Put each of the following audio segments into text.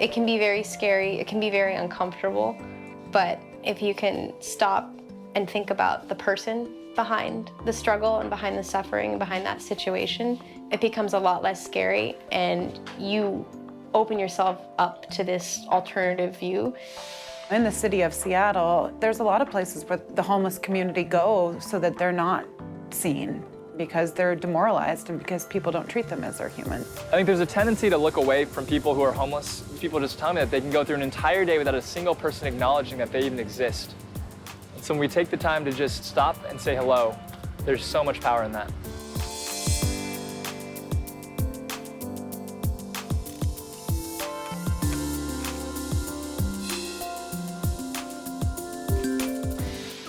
It can be very scary, it can be very uncomfortable, but if you can stop and think about the person behind the struggle and behind the suffering and behind that situation, it becomes a lot less scary, and you open yourself up to this alternative view. In the city of Seattle, there's a lot of places where the homeless community go so that they're not seen, because they're demoralized and because people don't treat them as they're human. I think there's a tendency to look away from people who are homeless. People just tell me that they can go through an entire day without a single person acknowledging that they even exist. And so when we take the time to just stop and say hello, there's so much power in that.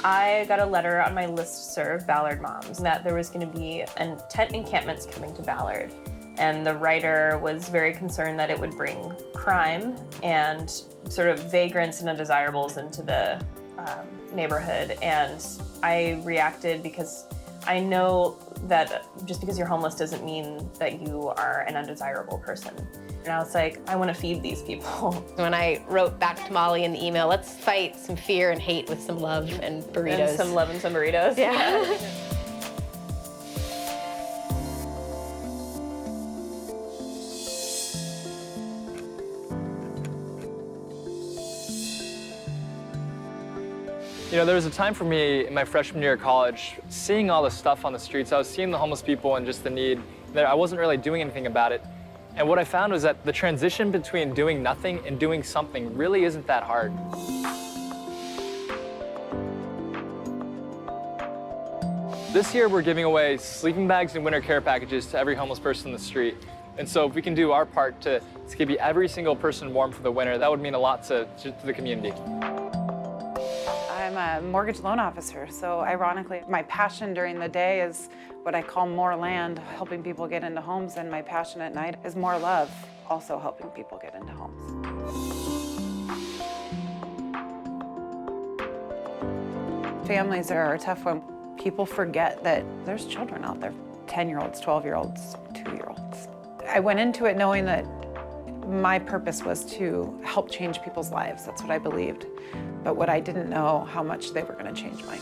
I got a letter on my listserv, Ballard Moms, that there was going to be tent encampments coming to Ballard. And the writer was very concerned that it would bring crime and sort of vagrants and undesirables into the neighborhood. And I reacted because I know that just because you're homeless doesn't mean that you are an undesirable person. And I was like, I want to feed these people. When I wrote back to Molly in the email, let's fight some fear and hate with some love and burritos. And some love and some burritos. Yeah. You know, there was a time for me in my freshman year of college, seeing all the stuff on the streets. I was seeing the homeless people and just the need. I wasn't really doing anything about it. And what I found was that the transition between doing nothing and doing something really isn't that hard. This year, we're giving away sleeping bags and winter care packages to every homeless person in the street. And so if we can do our part to give every single person warm for the winter, that would mean a lot to the community. I'm a mortgage loan officer, so ironically, my passion during the day is what I call more land, helping people get into homes, and my passion at night is more love, also helping people get into homes. Families are a tough one. People forget that there's children out there, 10-year-olds, 12-year-olds, 2-year-olds. I went into it knowing that my purpose was to help change people's lives. That's what I believed. But what I didn't know, how much they were going to change mine.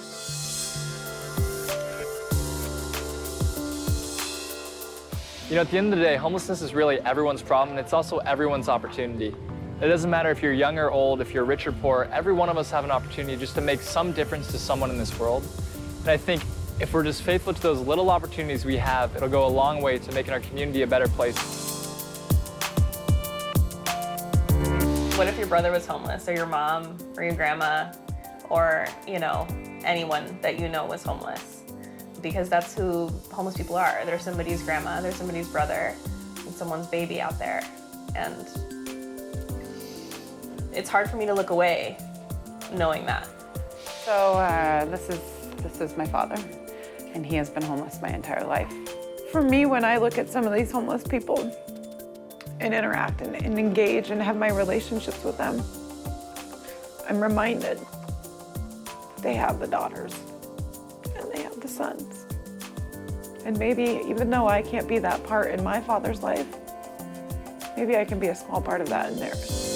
You know, at the end of the day, homelessness is really everyone's problem, and it's also everyone's opportunity. It doesn't matter if you're young or old, if you're rich or poor, every one of us have an opportunity just to make some difference to someone in this world. And I think if we're just faithful to those little opportunities we have, it'll go a long way to making our community a better place. What if your brother was homeless, or your mom, or your grandma, or, you know, anyone that you know was homeless? Because that's who homeless people are. They're somebody's grandma, they're somebody's brother, and someone's baby out there. And it's hard for me to look away knowing that. So this is my father, and he has been homeless my entire life. For me, when I look at some of these homeless people and interact and engage and have my relationships with them, I'm reminded they have the daughters and they have the sons. And maybe even though I can't be that part in my father's life, maybe I can be a small part of that in theirs.